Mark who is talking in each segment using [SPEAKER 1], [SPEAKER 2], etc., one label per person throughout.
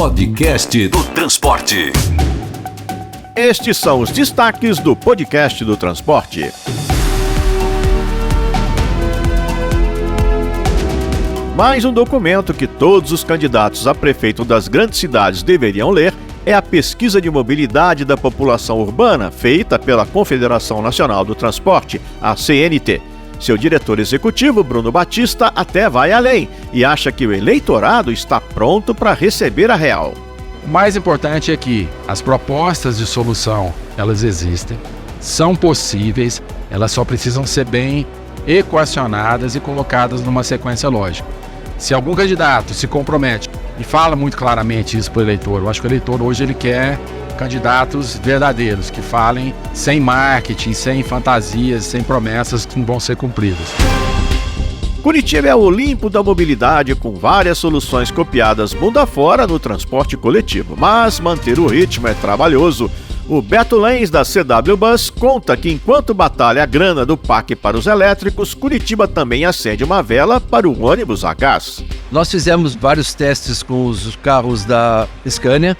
[SPEAKER 1] Podcast do Transporte.
[SPEAKER 2] Estes são os destaques do Podcast do Transporte. Mais um documento que todos os candidatos a prefeito das grandes cidades deveriam ler é a Pesquisa de Mobilidade da População Urbana, feita pela Confederação Nacional do Transporte, a CNT. Seu diretor executivo, Bruno Batista, até vai além e acha que o eleitorado está pronto para receber a real.
[SPEAKER 3] O mais importante é que as propostas de solução, elas existem, são possíveis, elas só precisam ser bem equacionadas e colocadas numa sequência lógica. Se algum candidato se compromete e fala muito claramente isso para o eleitor, eu acho que o eleitor hoje ele quer candidatos verdadeiros, que falem sem marketing, sem fantasias, sem promessas que não vão ser cumpridas.
[SPEAKER 2] Curitiba é o Olimpo da mobilidade, com várias soluções copiadas mundo afora no transporte coletivo, mas manter o ritmo é trabalhoso. O Beto Lenz, da CW Bus, conta que enquanto batalha a grana do PAC para os elétricos, Curitiba também acende uma vela para o ônibus a gás.
[SPEAKER 4] Nós fizemos vários testes com os carros da Scania,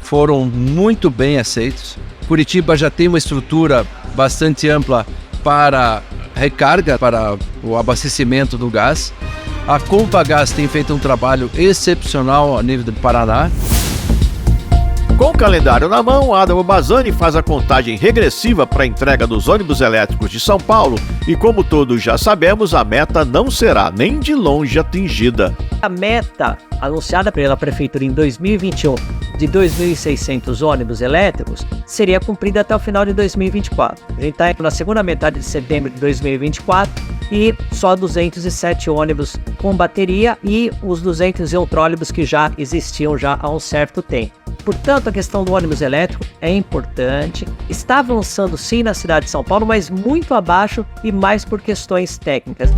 [SPEAKER 4] foram muito bem aceitos. Curitiba já tem uma estrutura bastante ampla para recarga, para o abastecimento do gás. A Compagás tem feito um trabalho excepcional a nível do Paraná.
[SPEAKER 2] Com o calendário na mão, Adamo Bazzani faz a contagem regressiva para a entrega dos ônibus elétricos de São Paulo e, como todos já sabemos, a meta não será nem de longe atingida.
[SPEAKER 5] A meta anunciada pela Prefeitura em 2021 de 2.600 ônibus elétricos seria cumprida até o final de 2024. A gente está na segunda metade de setembro de 2024 e só 207 ônibus com bateria e os 201 trólebus que já existiam já há um certo tempo. Portanto, a questão do ônibus elétrico é importante, está avançando sim na cidade de São Paulo, mas muito abaixo e mais por questões técnicas.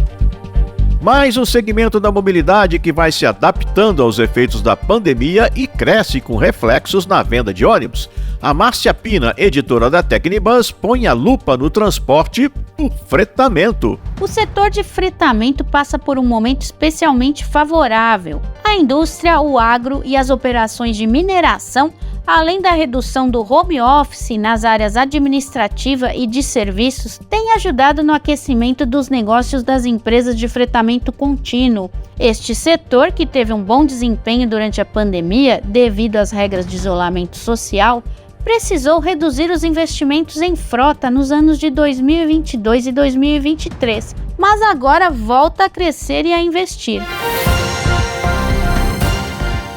[SPEAKER 2] Mais um segmento da mobilidade que vai se adaptando aos efeitos da pandemia e cresce com reflexos na venda de ônibus. A Márcia Pina, editora da Tecnibus, põe a lupa no transporte por fretamento.
[SPEAKER 6] O setor de fretamento passa por um momento especialmente favorável. A indústria, o agro e as operações de mineração, além da redução do home office nas áreas administrativa e de serviços, têm ajudado no aquecimento dos negócios das empresas de fretamento contínuo. Este setor, que teve um bom desempenho durante a pandemia devido às regras de isolamento social, precisou reduzir os investimentos em frota nos anos de 2022 e 2023, mas agora volta a crescer e a investir.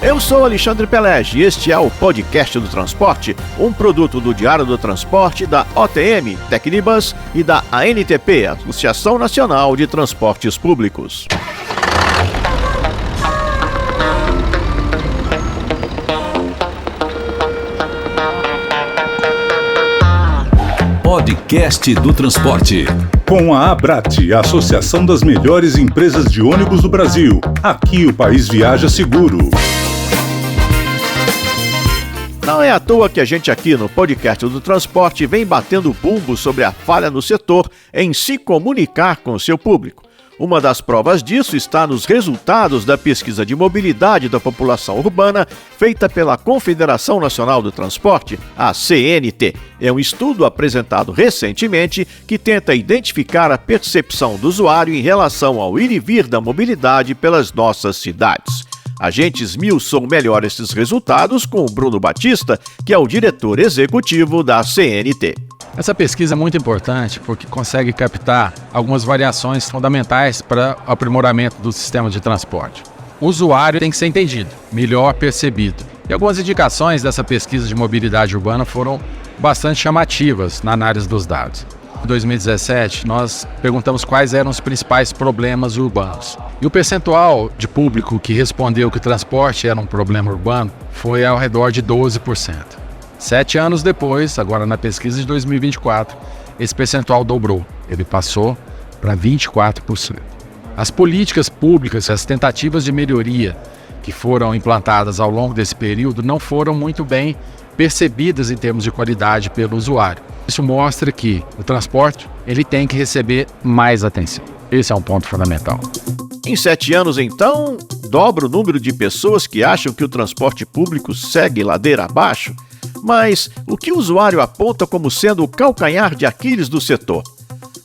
[SPEAKER 2] Eu sou Alexandre Pelege e este é o Podcast do Transporte, um produto do Diário do Transporte, da OTM, Tecnibus e da ANTP, Associação Nacional de Transportes Públicos.
[SPEAKER 1] Podcast do Transporte.
[SPEAKER 7] Com a Abrat, a Associação das Melhores Empresas de Ônibus do Brasil. Aqui o país viaja seguro.
[SPEAKER 2] Não é à toa que a gente aqui no Podcast do Transporte vem batendo bumbo sobre a falha no setor em se comunicar com o seu público. Uma das provas disso está nos resultados da pesquisa de mobilidade da população urbana feita pela Confederação Nacional do Transporte, a CNT. É um estudo apresentado recentemente que tenta identificar a percepção do usuário em relação ao ir e vir da mobilidade pelas nossas cidades. A gente esmiuçou melhor esses resultados com o Bruno Batista, que é o diretor executivo da CNT.
[SPEAKER 3] Essa pesquisa é muito importante porque consegue captar algumas variações fundamentais para o aprimoramento do sistema de transporte. O usuário tem que ser entendido, melhor percebido. E algumas indicações dessa pesquisa de mobilidade urbana foram bastante chamativas na análise dos dados. Em 2017, nós perguntamos quais eram os principais problemas urbanos. E o percentual de público que respondeu que o transporte era um problema urbano foi ao redor de 12%. 7 anos depois, agora na pesquisa de 2024, esse percentual dobrou. Ele passou para 24%. As políticas públicas, as tentativas de melhoria que foram implantadas ao longo desse período não foram muito bem percebidas em termos de qualidade pelo usuário. Isso mostra que o transporte ele tem que receber mais atenção. Esse é um ponto fundamental.
[SPEAKER 2] Em 7 anos, então, dobra o número de pessoas que acham que o transporte público segue ladeira abaixo. Mas o que o usuário aponta como sendo o calcanhar de Aquiles do setor?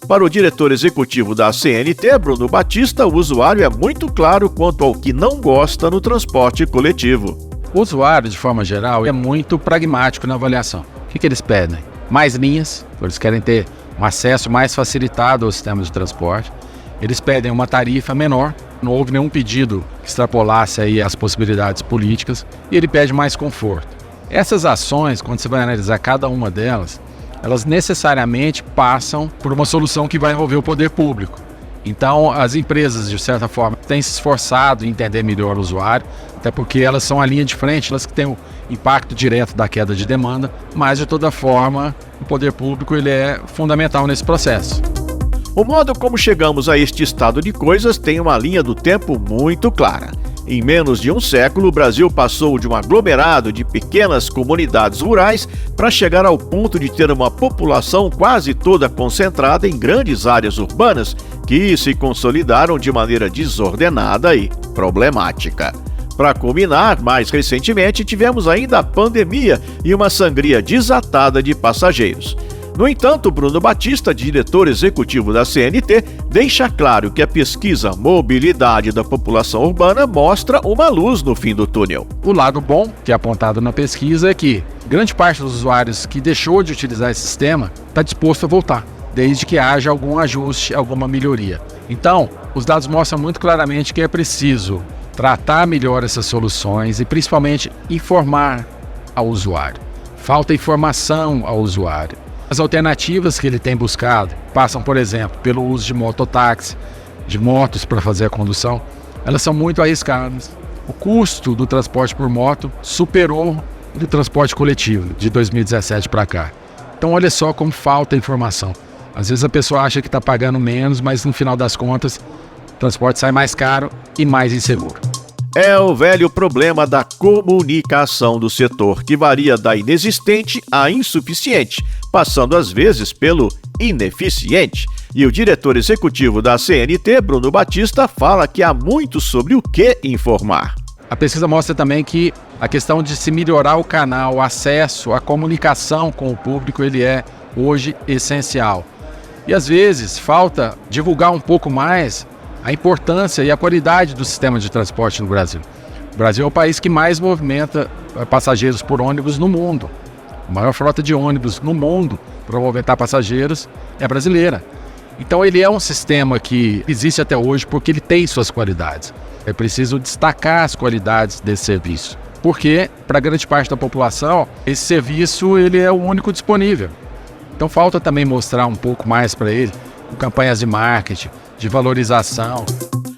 [SPEAKER 2] Para o diretor executivo da CNT, Bruno Batista, o usuário é muito claro quanto ao que não gosta no transporte coletivo.
[SPEAKER 3] O usuário, de forma geral, é muito pragmático na avaliação. O que eles pedem? Mais linhas, eles querem ter um acesso mais facilitado ao sistema de transporte. Eles pedem uma tarifa menor, não houve nenhum pedido que extrapolasse aí as possibilidades políticas, e ele pede mais conforto. Essas ações, quando você vai analisar cada uma delas, elas necessariamente passam por uma solução que vai envolver o poder público. Então, as empresas, de certa forma, têm se esforçado em entender melhor o usuário, até porque elas são a linha de frente, elas que têm o impacto direto da queda de demanda, mas, de toda forma, o poder público ele é fundamental nesse processo.
[SPEAKER 2] O modo como chegamos a este estado de coisas tem uma linha do tempo muito clara. Em menos de um século, o Brasil passou de um aglomerado de pequenas comunidades rurais para chegar ao ponto de ter uma população quase toda concentrada em grandes áreas urbanas que se consolidaram de maneira desordenada e problemática. Para culminar, mais recentemente, tivemos ainda a pandemia e uma sangria desatada de passageiros. No entanto, Bruno Batista, diretor executivo da CNT, deixa claro que a pesquisa Mobilidade da População Urbana mostra uma luz no fim do túnel.
[SPEAKER 3] O lado bom, que é apontado na pesquisa, é que grande parte dos usuários que deixou de utilizar esse sistema está disposto a voltar, desde que haja algum ajuste, alguma melhoria. Então, os dados mostram muito claramente que é preciso tratar melhor essas soluções e, principalmente, informar ao usuário. Falta informação ao usuário. As alternativas que ele tem buscado passam, por exemplo, pelo uso de mototáxi, de motos para fazer a condução. Elas são muito arriscadas. O custo do transporte por moto superou o do transporte coletivo de 2017 para cá. Então, olha só como falta informação. Às vezes a pessoa acha que está pagando menos, mas no final das contas, o transporte sai mais caro e mais inseguro.
[SPEAKER 2] É o velho problema da comunicação do setor, que varia da inexistente à insuficiente, passando às vezes pelo ineficiente. E o diretor executivo da CNT, Bruno Batista, fala que há muito sobre o que informar.
[SPEAKER 3] A pesquisa mostra também que a questão de se melhorar o canal, o acesso, a comunicação com o público, ele é hoje essencial. E às vezes falta divulgar um pouco mais a importância e a qualidade do sistema de transporte no Brasil. O Brasil é o país que mais movimenta passageiros por ônibus no mundo. A maior frota de ônibus no mundo para movimentar passageiros é brasileira. Então ele é um sistema que existe até hoje porque ele tem suas qualidades. É preciso destacar as qualidades desse serviço, porque para grande parte da população esse serviço ele é o único disponível. Então falta também mostrar um pouco mais para ele, com campanhas de marketing, de valorização.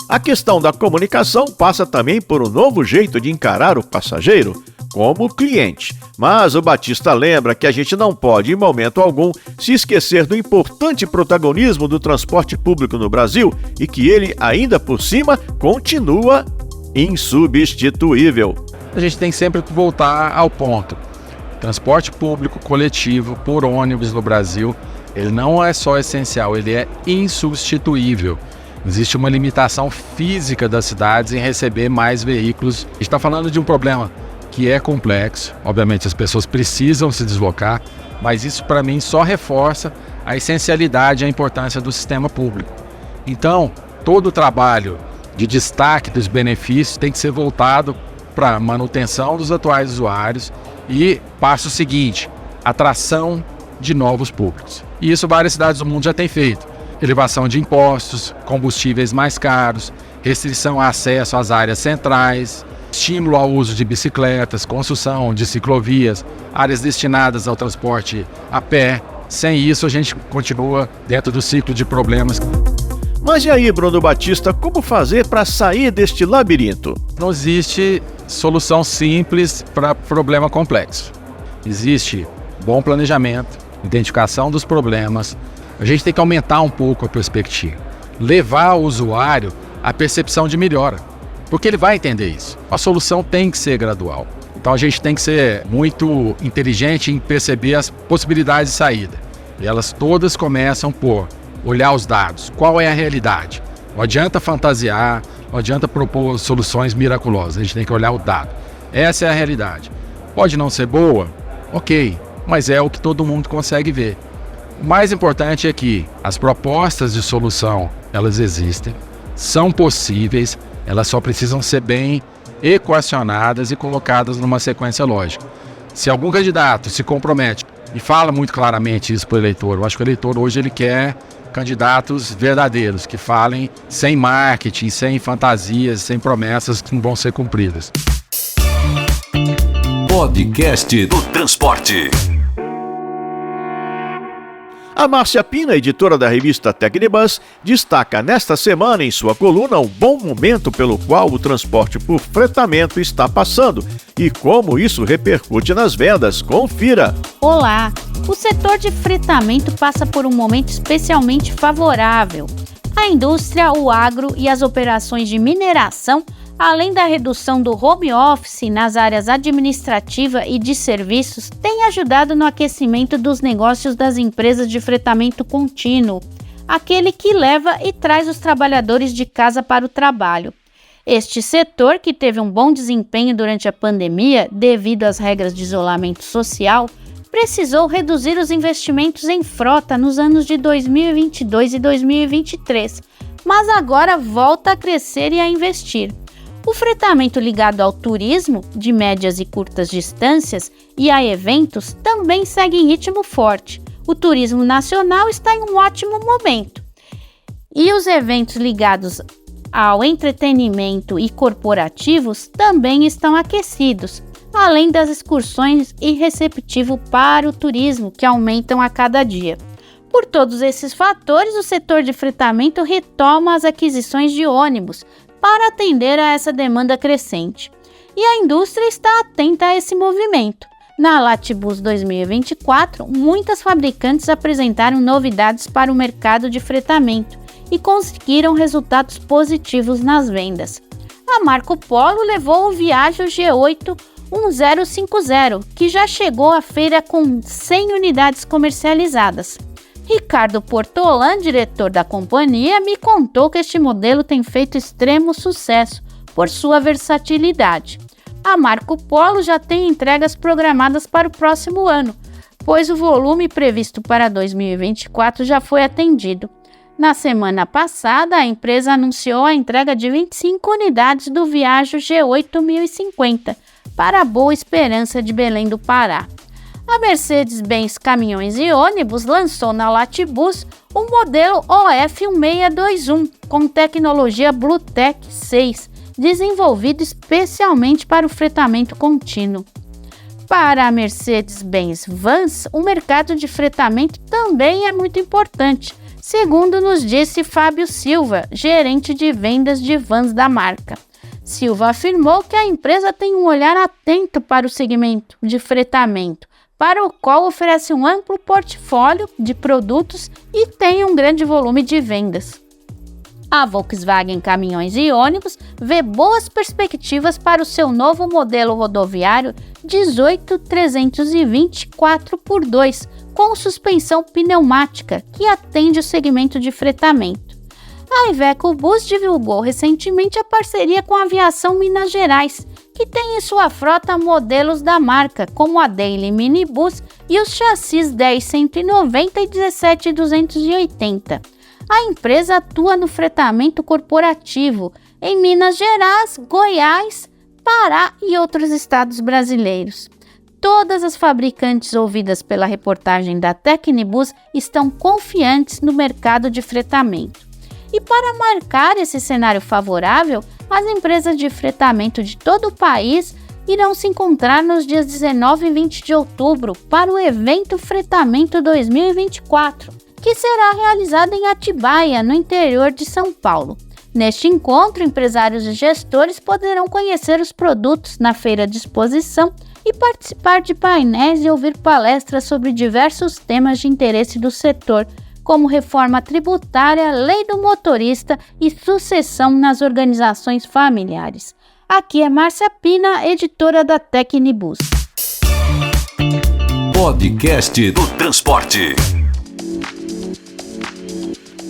[SPEAKER 2] A questão da comunicação passa também por um novo jeito de encarar o passageiro como cliente. Mas o Batista lembra que a gente não pode, em momento algum, se esquecer do importante protagonismo do transporte público no Brasil e que ele, ainda por cima, continua insubstituível.
[SPEAKER 3] A gente tem sempre que voltar ao ponto. Transporte público coletivo por ônibus no Brasil, ele não é só essencial, ele é insubstituível. Existe uma limitação física das cidades em receber mais veículos. A gente está falando de um problema que é complexo, obviamente as pessoas precisam se deslocar, mas isso para mim só reforça a essencialidade e a importância do sistema público. Então, todo o trabalho de destaque dos benefícios tem que ser voltado para a manutenção dos atuais usuários e passo seguinte, atração de novos públicos. E isso várias cidades do mundo já têm feito. Elevação de impostos, combustíveis mais caros, restrição a acesso às áreas centrais, estímulo ao uso de bicicletas, construção de ciclovias, áreas destinadas ao transporte a pé. Sem isso, a gente continua dentro do ciclo de problemas.
[SPEAKER 2] Mas e aí, Bruno Batista, como fazer para sair deste labirinto?
[SPEAKER 3] Não existe solução simples para problema complexo. Existe bom planejamento, identificação dos problemas. A gente tem que aumentar um pouco a perspectiva, levar o usuário à percepção de melhora, porque ele vai entender isso. A solução tem que ser gradual. Então a gente tem que ser muito inteligente em perceber as possibilidades de saída. E elas todas começam por olhar os dados. Qual é a realidade? Não adianta fantasiar, não adianta propor soluções miraculosas, a gente tem que olhar o dado. Essa é a realidade. Pode não ser boa? Ok, mas é o que todo mundo consegue ver. O mais importante é que as propostas de solução, elas existem, são possíveis, elas só precisam ser bem equacionadas e colocadas numa sequência lógica. Se algum candidato se compromete e fala muito claramente isso para o eleitor, eu acho que o eleitor hoje ele quer candidatos verdadeiros, que falem sem marketing, sem fantasias, sem promessas que não vão ser cumpridas.
[SPEAKER 1] Podcast do Transporte.
[SPEAKER 2] A Márcia Pina, editora da revista Tecnibus, destaca nesta semana em sua coluna o bom momento pelo qual o transporte por fretamento está passando e como isso repercute nas vendas. Confira!
[SPEAKER 6] Olá! O setor de fretamento passa por um momento especialmente favorável. A indústria, o agro e as operações de mineração, além da redução do home office nas áreas administrativa e de serviços, têm ajudado no aquecimento dos negócios das empresas de fretamento contínuo, aquele que leva e traz os trabalhadores de casa para o trabalho. Este setor, que teve um bom desempenho durante a pandemia devido às regras de isolamento social, precisou reduzir os investimentos em frota nos anos de 2022 e 2023, mas agora volta a crescer e a investir. O fretamento ligado ao turismo, de médias e curtas distâncias, e a eventos também segue em ritmo forte. O turismo nacional está em um ótimo momento. E os eventos ligados ao entretenimento e corporativos também estão aquecidos, além das excursões e receptivo para o turismo, que aumentam a cada dia. Por todos esses fatores, o setor de fretamento retoma as aquisições de ônibus para atender a essa demanda crescente. E a indústria está atenta a esse movimento. Na Latibus 2024, muitas fabricantes apresentaram novidades para o mercado de fretamento e conseguiram resultados positivos nas vendas. A Marco Polo levou o Viaggio G8 1050, que já chegou à feira com 100 unidades comercializadas. Ricardo Portolan, diretor da companhia, me contou que este modelo tem feito extremo sucesso por sua versatilidade. A Marco Polo já tem entregas programadas para o próximo ano, pois o volume previsto para 2024 já foi atendido. Na semana passada, a empresa anunciou a entrega de 25 unidades do Viaggio G8 1050 para a Boa Esperança de Belém do Pará. A Mercedes-Benz Caminhões e Ônibus lançou na Latibus o modelo OF1621 com tecnologia Bluetech 6, desenvolvido especialmente para o fretamento contínuo. Para a Mercedes-Benz Vans, o mercado de fretamento também é muito importante, segundo nos disse Fábio Silva, gerente de vendas de vans da marca. Silva afirmou que a empresa tem um olhar atento para o segmento de fretamento, para o qual oferece um amplo portfólio de produtos e tem um grande volume de vendas. A Volkswagen Caminhões e Ônibus vê boas perspectivas para o seu novo modelo rodoviário 18320 4x2, com suspensão pneumática, que atende o segmento de fretamento. A Iveco Bus divulgou recentemente a parceria com a Aviação Minas Gerais, que tem em sua frota modelos da marca, como a Daily Minibus e os chassis 10190 e 17280. A empresa atua no fretamento corporativo em Minas Gerais, Goiás, Pará e outros estados brasileiros. Todas as fabricantes ouvidas pela reportagem da Tecnibus estão confiantes no mercado de fretamento. E para marcar esse cenário favorável, as empresas de fretamento de todo o país irão se encontrar nos dias 19 e 20 de outubro para o evento Fretamento 2024, que será realizado em Atibaia, no interior de São Paulo. Neste encontro, empresários e gestores poderão conhecer os produtos na feira de exposição e participar de painéis e ouvir palestras sobre diversos temas de interesse do setor, como reforma tributária, lei do motorista e sucessão nas organizações familiares. Aqui é Márcia Pina, editora da Tecnibus.
[SPEAKER 1] Podcast do Transporte.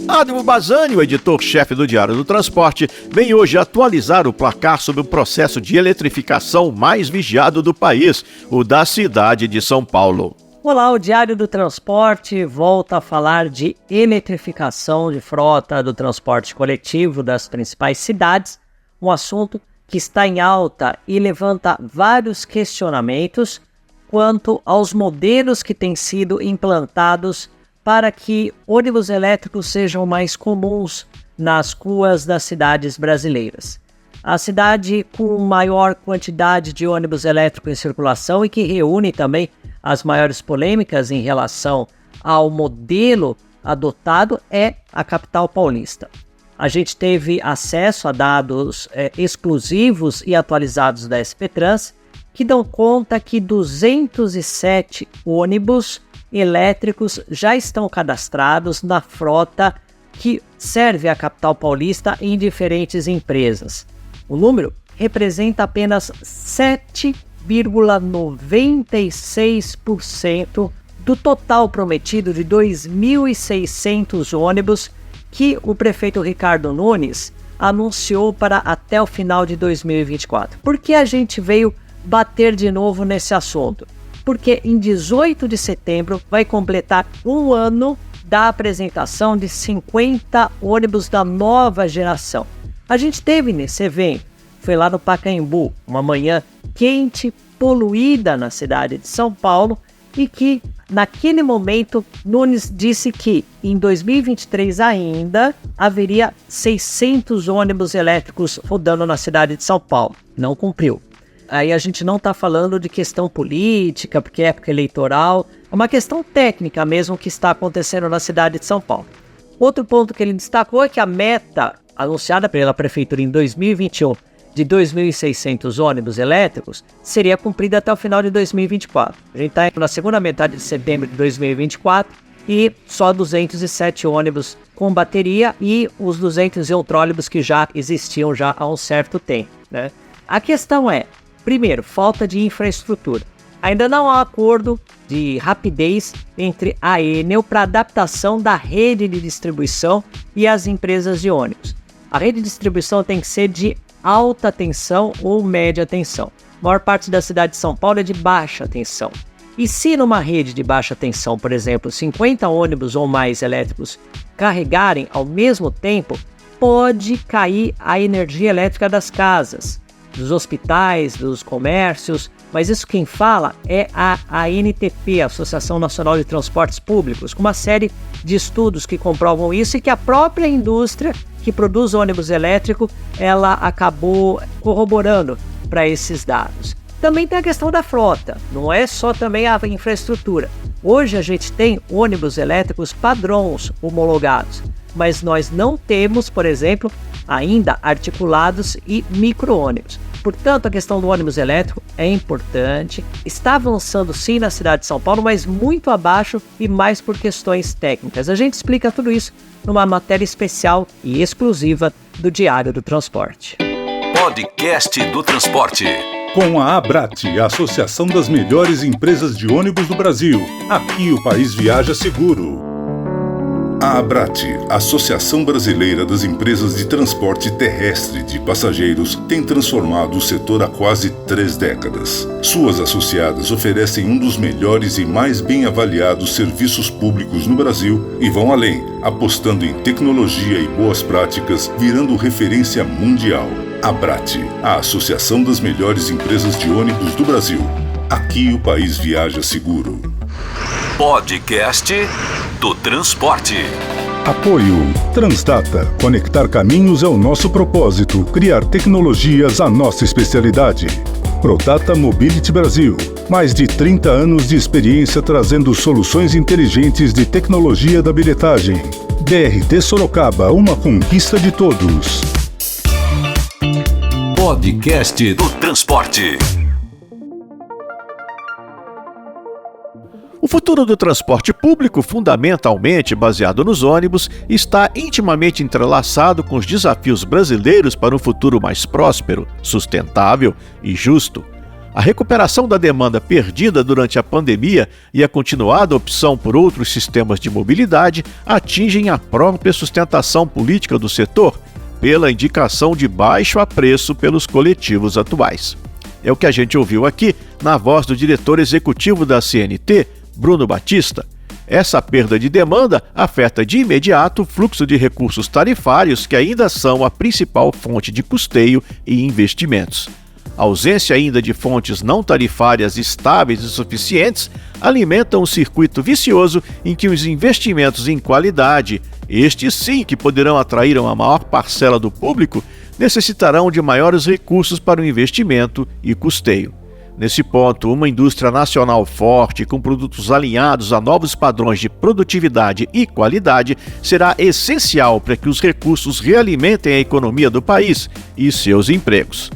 [SPEAKER 2] Admo Bazzani, o editor-chefe do Diário do Transporte, vem hoje atualizar o placar sobre o processo de eletrificação mais vigiado do país, o da cidade de São Paulo.
[SPEAKER 5] Olá, o Diário do Transporte volta a falar de eletrificação de frota do transporte coletivo das principais cidades, um assunto que está em alta e levanta vários questionamentos quanto aos modelos que têm sido implantados para que ônibus elétricos sejam mais comuns nas ruas das cidades brasileiras. A cidade com maior quantidade de ônibus elétricos em circulação e que reúne também as maiores polêmicas em relação ao modelo adotado é a capital paulista. A gente teve acesso a dados exclusivos e atualizados da SP-Trans que dão conta que 207 ônibus elétricos já estão cadastrados na frota que serve a capital paulista em diferentes empresas. O número representa apenas 7,96% do total prometido de 2.600 ônibus que o prefeito Ricardo Nunes anunciou para até o final de 2024. Por que a gente veio bater de novo nesse assunto? Porque em 18 de setembro vai completar um ano da apresentação de 50 ônibus da nova geração. A gente teve nesse evento, foi lá no Pacaembu, uma manhã quente, poluída na cidade de São Paulo, e que naquele momento Nunes disse que em 2023 ainda haveria 600 ônibus elétricos rodando na cidade de São Paulo. Não cumpriu. Aí a gente não está falando de questão política, porque é época eleitoral, é uma questão técnica mesmo que está acontecendo na cidade de São Paulo. Outro ponto que ele destacou é que a meta anunciada pela prefeitura em 2021 de 2.600 ônibus elétricos seria cumprida até o final de 2024. A gente está na segunda metade de setembro de 2024 e só 207 ônibus com bateria e os 201 trólebus que já existiam já há um certo tempo, né? A questão é, primeiro, falta de infraestrutura. Ainda não há acordo de rapidez entre a Enel para adaptação da rede de distribuição e as empresas de ônibus. A rede de distribuição tem que ser de alta tensão ou média tensão. A maior parte da cidade de São Paulo é de baixa tensão. E se numa rede de baixa tensão, por exemplo, 50 ônibus ou mais elétricos carregarem ao mesmo tempo, pode cair a energia elétrica das casas, dos hospitais, dos comércios, mas isso quem fala é a ANTP, a Associação Nacional de Transportes Públicos, com uma série de estudos que comprovam isso e que a própria indústria que produz ônibus elétrico, ela acabou corroborando para esses dados. Também tem a questão da frota, não é só também a infraestrutura. Hoje a gente tem ônibus elétricos padrões homologados, mas nós não temos, por exemplo, ainda articulados e micro-ônibus. Portanto, a questão do ônibus elétrico é importante, está avançando sim na cidade de São Paulo, mas muito abaixo e mais por questões técnicas. A gente explica tudo isso numa matéria especial e exclusiva do Diário do Transporte.
[SPEAKER 1] Podcast do Transporte.
[SPEAKER 7] Com a Abrat, a Associação das Melhores Empresas de Ônibus do Brasil. Aqui o país viaja seguro. A Abrat, Associação Brasileira das Empresas de Transporte Terrestre de Passageiros, tem transformado o setor há quase 3 décadas. Suas associadas oferecem um dos melhores e mais bem avaliados serviços públicos no Brasil e vão além, apostando em tecnologia e boas práticas, virando referência mundial. Abrat, a Associação das Melhores Empresas de Ônibus do Brasil. Aqui o país viaja seguro.
[SPEAKER 1] Podcast do Transporte.
[SPEAKER 7] Apoio Transdata. Conectar caminhos é o nosso propósito. Criar tecnologias a nossa especialidade. Prodata Mobility Brasil. Mais de 30 anos de experiência trazendo soluções inteligentes de tecnologia da bilhetagem. BRT Sorocaba, uma conquista de todos.
[SPEAKER 1] Podcast do Transporte.
[SPEAKER 2] O futuro do transporte público, fundamentalmente baseado nos ônibus, está intimamente entrelaçado com os desafios brasileiros para um futuro mais próspero, sustentável e justo. A recuperação da demanda perdida durante a pandemia e a continuada opção por outros sistemas de mobilidade atingem a própria sustentação política do setor, pela indicação de baixo apreço pelos coletivos atuais. É o que a gente ouviu aqui na voz do diretor executivo da CNT, Bruno Batista. Essa perda de demanda afeta de imediato o fluxo de recursos tarifários, que ainda são a principal fonte de custeio e investimentos. A ausência ainda de fontes não tarifárias estáveis e suficientes alimenta um circuito vicioso em que os investimentos em qualidade, estes sim que poderão atrair uma maior parcela do público, necessitarão de maiores recursos para o investimento e custeio. Nesse ponto, uma indústria nacional forte, com produtos alinhados a novos padrões de produtividade e qualidade, será essencial para que os recursos realimentem a economia do país e seus empregos.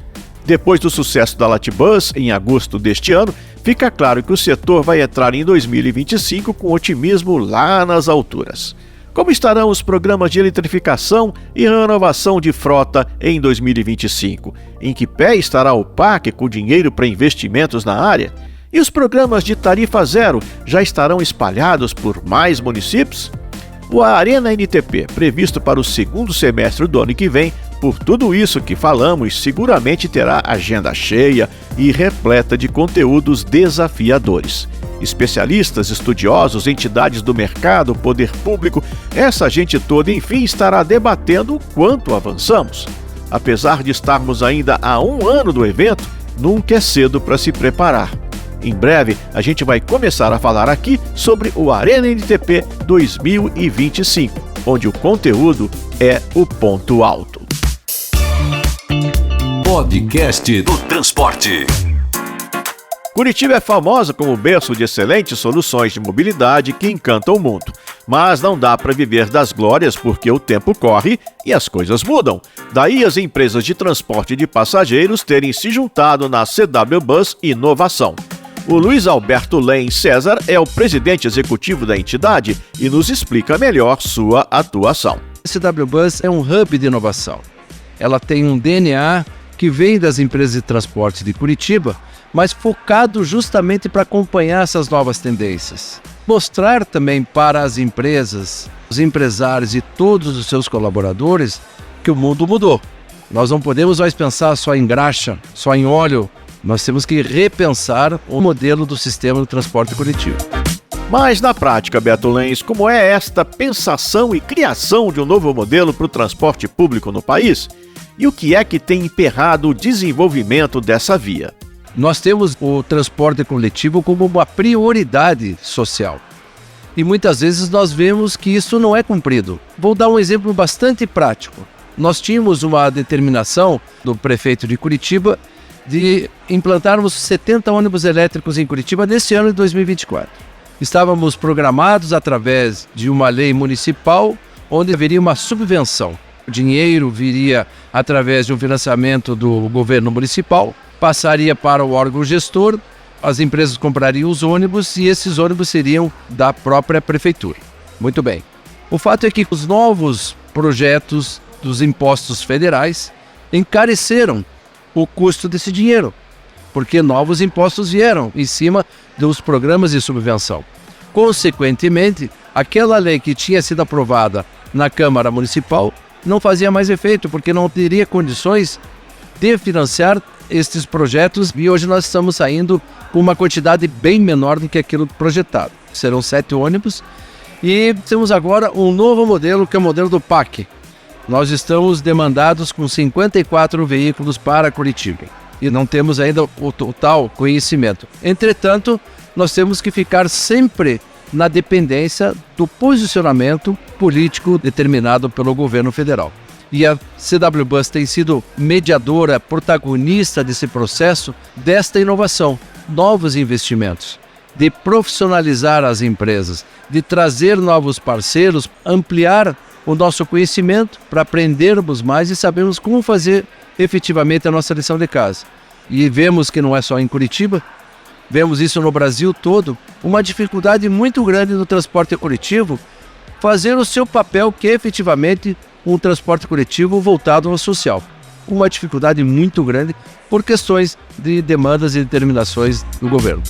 [SPEAKER 2] Depois do sucesso da Latibus, em agosto deste ano, fica claro que o setor vai entrar em 2025 com otimismo lá nas alturas. Como estarão os programas de eletrificação e renovação de frota em 2025? Em que pé estará o PAC com dinheiro para investimentos na área? E os programas de tarifa zero já estarão espalhados por mais municípios? O Arena NTP, previsto para o segundo semestre do ano que vem, por tudo isso que falamos, seguramente terá agenda cheia e repleta de conteúdos desafiadores. Especialistas, estudiosos, entidades do mercado, poder público, essa gente toda, enfim, estará debatendo o quanto avançamos. Apesar de estarmos ainda a 1 ano do evento, nunca é cedo para se preparar. Em breve, a gente vai começar a falar aqui sobre o Arena NTP 2025, onde o conteúdo é o ponto alto.
[SPEAKER 1] Podcast do Transporte.
[SPEAKER 2] Curitiba é famosa como berço de excelentes soluções de mobilidade que encantam o mundo. Mas não dá para viver das glórias porque o tempo corre e as coisas mudam. Daí as empresas de transporte de passageiros terem se juntado na CW Bus Inovação. O Luiz Alberto Len César é o presidente executivo da entidade e nos explica melhor sua atuação.
[SPEAKER 4] A CW Bus é um hub de inovação. Ela tem um DNA que vem das empresas de transporte de Curitiba, mas focado justamente para acompanhar essas novas tendências. Mostrar também para as empresas, os empresários e todos os seus colaboradores que o mundo mudou. Nós não podemos mais pensar só em graxa, só em óleo. Nós temos que repensar o modelo do sistema do transporte coletivo.
[SPEAKER 2] Mas na prática, Beto Lenz, como é esta pensação e criação de um novo modelo para o transporte público no país? E o que é que tem emperrado o desenvolvimento dessa via?
[SPEAKER 4] Nós temos o transporte coletivo como uma prioridade social. E muitas vezes nós vemos que isso não é cumprido. Vou dar um exemplo bastante prático. Nós tínhamos uma determinação do prefeito de Curitiba de implantarmos 70 ônibus elétricos em Curitiba nesse ano de 2024. Estávamos programados através de uma lei municipal onde haveria uma subvenção. O dinheiro viria através de um financiamento do governo municipal, passaria para o órgão gestor, as empresas comprariam os ônibus e esses ônibus seriam da própria prefeitura. Muito bem. O fato é que os novos projetos dos impostos federais encareceram o custo desse dinheiro, porque novos impostos vieram em cima dos programas de subvenção. Consequentemente, aquela lei que tinha sido aprovada na Câmara Municipal não fazia mais efeito, porque não teria condições de financiar estes projetos e hoje nós estamos saindo com uma quantidade bem menor do que aquilo projetado. Serão 7 ônibus e temos agora um novo modelo, que é o modelo do PAC. Nós estamos demandados com 54 veículos para Curitiba e não temos ainda o total conhecimento. Entretanto, nós temos que ficar sempre na dependência do posicionamento político determinado pelo governo federal. E a CW Bus tem sido mediadora, protagonista desse processo, desta inovação, novos investimentos, de profissionalizar as empresas, de trazer novos parceiros, ampliar o nosso conhecimento para aprendermos mais e sabermos como fazer efetivamente a nossa lição de casa. E vemos que não é só em Curitiba, vemos isso no Brasil todo, uma dificuldade muito grande no transporte coletivo, fazer o seu papel, que é efetivamente um transporte coletivo voltado ao social. uma dificuldade muito grande por questões de demandas e determinações do governo.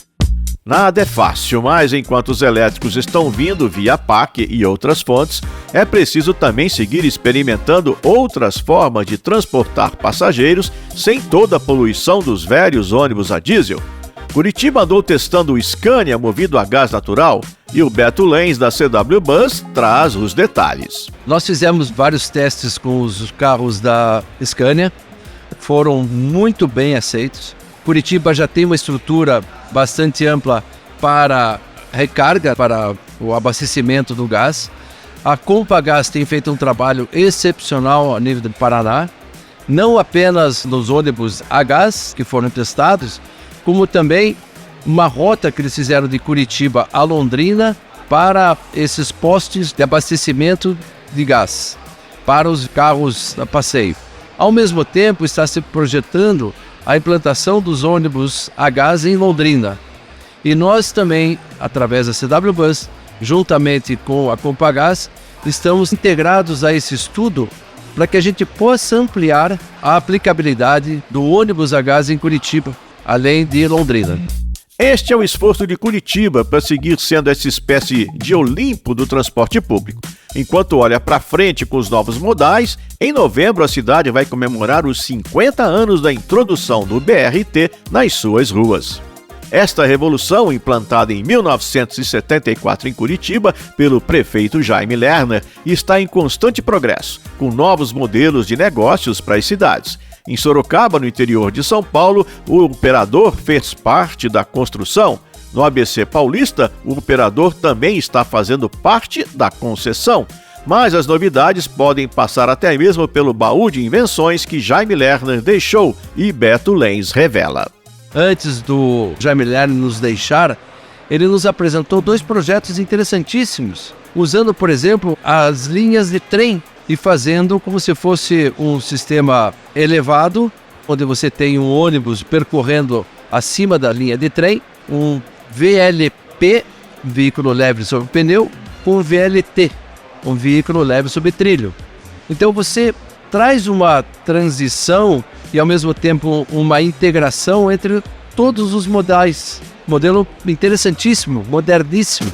[SPEAKER 2] Nada é fácil, mas enquanto os elétricos estão vindo via PAC e outras fontes, é preciso também seguir experimentando outras formas de transportar passageiros sem toda a poluição dos velhos ônibus a diesel. Curitiba andou testando o Scania movido a gás natural e o Beto Lenz da CW Bus traz os detalhes.
[SPEAKER 4] Nós fizemos vários testes com os carros da Scania, foram muito bem aceitos. Curitiba já tem uma estrutura bastante ampla para recarga, para o abastecimento do gás. A Compagás tem feito um trabalho excepcional a nível do Paraná, não apenas nos ônibus a gás que foram testados, como também uma rota que eles fizeram de Curitiba a Londrina para esses postos de abastecimento de gás, para os carros a passeio. Ao mesmo tempo, está se projetando a implantação dos ônibus a gás em Londrina. E nós também, através da CW Bus, juntamente com a Compagás, estamos integrados a esse estudo para que a gente possa ampliar a aplicabilidade do ônibus a gás em Curitiba, além de Londrina.
[SPEAKER 2] Este é o esforço de Curitiba para seguir sendo essa espécie de Olimpo do transporte público. Enquanto olha para frente com os novos modais, em novembro a cidade vai comemorar os 50 anos da introdução do BRT nas suas ruas. Esta revolução, implantada em 1974 em Curitiba pelo prefeito Jaime Lerner, está em constante progresso, com novos modelos de negócios para as cidades. Em Sorocaba, no interior de São Paulo, o operador fez parte da construção. No ABC Paulista, o operador também está fazendo parte da concessão. Mas as novidades podem passar até mesmo pelo baú de invenções que Jaime Lerner deixou e Beto Lenz revela.
[SPEAKER 4] Antes do Jaime Lerner nos deixar, ele nos apresentou 2 projetos interessantíssimos, usando, por exemplo, as linhas de trem e fazendo como se fosse um sistema elevado, onde você tem um ônibus percorrendo acima da linha de trem, um VLP, um veículo leve sobre pneu, com um VLT, um veículo leve sobre trilho. Então você traz uma transição e ao mesmo tempo uma integração entre todos os modais. Modelo interessantíssimo, moderníssimo.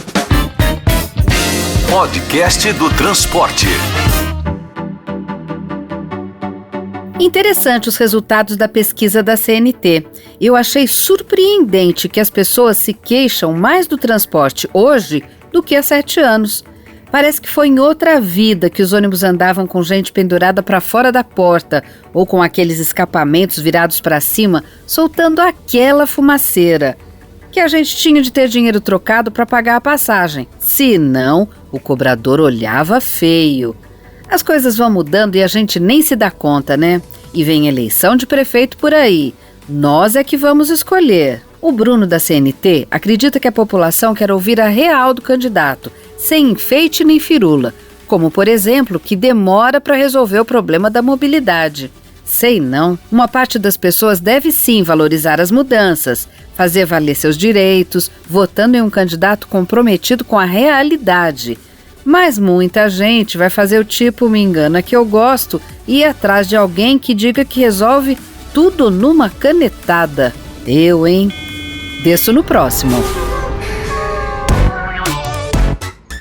[SPEAKER 1] Podcast do Transporte.
[SPEAKER 8] Interessante os resultados da pesquisa da CNT. Eu achei surpreendente que as pessoas se queixam mais do transporte hoje do que há 7 anos. Parece que foi em outra vida que os ônibus andavam com gente pendurada para fora da porta ou com aqueles escapamentos virados para cima, soltando aquela fumaceira. Que a gente tinha de ter dinheiro trocado para pagar a passagem. Senão, o cobrador olhava feio. As coisas vão mudando e a gente nem se dá conta, né? E vem eleição de prefeito por aí. Nós é que vamos escolher. O Bruno da CNT acredita que a população quer ouvir a real do candidato, sem enfeite nem firula, como, por exemplo, que demora para resolver o problema da mobilidade. Sei não, uma parte das pessoas deve sim valorizar as mudanças, fazer valer seus direitos, votando em um candidato comprometido com a realidade. Mas muita gente vai fazer o tipo me engana que eu gosto e ir atrás de alguém que diga que resolve tudo numa canetada. Eu, hein? Desço no próximo.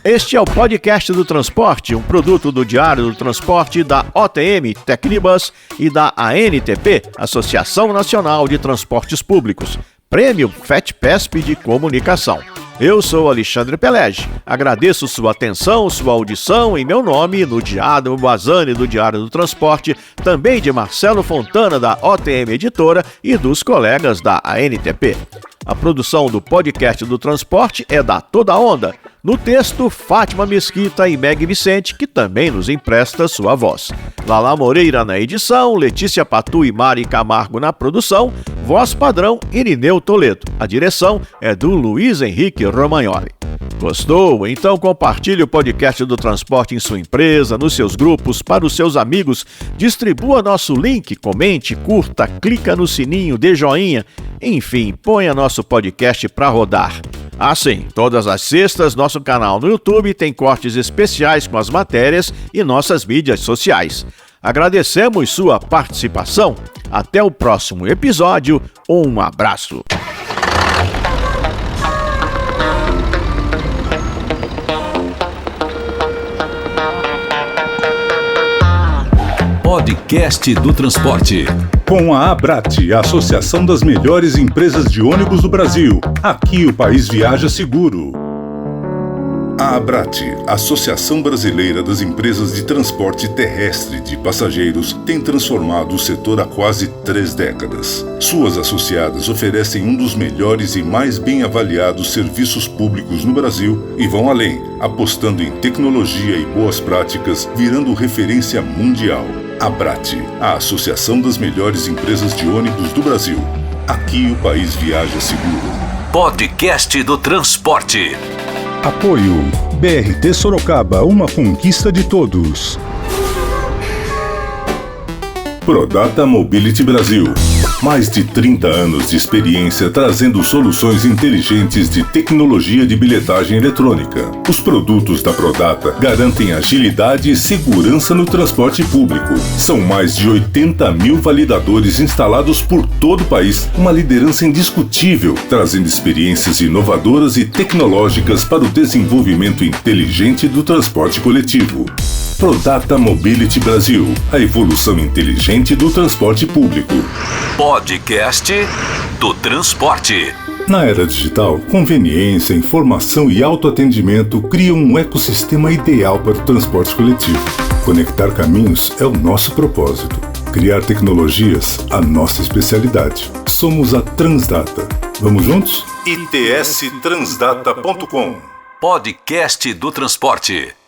[SPEAKER 2] Este é o Podcast do Transporte, um produto do Diário do Transporte da OTM, Tecnibus e da ANTP, Associação Nacional de Transportes Públicos, Prêmio FETPESP de Comunicação. Eu sou Alexandre Pelege. Agradeço sua atenção, sua audição em meu nome, no Diário Bazani do Diário do Transporte, também de Marcelo Fontana da OTM Editora e dos colegas da ANTP. A produção do Podcast do Transporte é da Toda Onda. No texto, Fátima Mesquita e Meg Vicente, que também nos empresta sua voz. Lala Moreira na edição, Letícia Patu e Mari Camargo na produção, voz padrão Irineu Toledo. A direção é do Luiz Henrique Romagnoli. Gostou? Então compartilhe o Podcast do Transporte em sua empresa, nos seus grupos, para os seus amigos. Distribua nosso link, comente, curta, clica no sininho, dê joinha. Enfim, ponha nosso podcast para rodar. Assim, todas as sextas, nosso canal no YouTube tem cortes especiais com as matérias e nossas mídias sociais. Agradecemos sua participação. Até o próximo episódio. Um abraço.
[SPEAKER 1] Podcast do Transporte.
[SPEAKER 7] Com a Abrat, a Associação das Melhores Empresas de Ônibus do Brasil. Aqui o país viaja seguro. A Abrat, Associação Brasileira das Empresas de Transporte Terrestre de Passageiros, tem transformado o setor há quase 3 décadas. Suas associadas oferecem um dos melhores e mais bem avaliados serviços públicos no Brasil e vão além, apostando em tecnologia e boas práticas, virando referência mundial. Abrat, a Associação das Melhores Empresas de Ônibus do Brasil. Aqui o país viaja seguro.
[SPEAKER 1] Podcast do Transporte.
[SPEAKER 7] Apoio BRT Sorocaba, uma conquista de todos. Prodata Mobility Brasil. Mais de 30 anos de experiência trazendo soluções inteligentes de tecnologia de bilhetagem eletrônica. Os produtos da Prodata garantem agilidade e segurança no transporte público. São mais de 80 mil validadores instalados por todo o país, uma liderança indiscutível, trazendo experiências inovadoras e tecnológicas para o desenvolvimento inteligente do transporte coletivo. Prodata Mobility Brasil, a evolução inteligente do transporte público.
[SPEAKER 1] Podcast do Transporte.
[SPEAKER 7] Na era digital, conveniência, informação e autoatendimento criam um ecossistema ideal para o transporte coletivo. Conectar caminhos é o nosso propósito. Criar tecnologias, a nossa especialidade. Somos a Transdata. Vamos juntos? itstransdata.com.
[SPEAKER 1] Podcast do Transporte.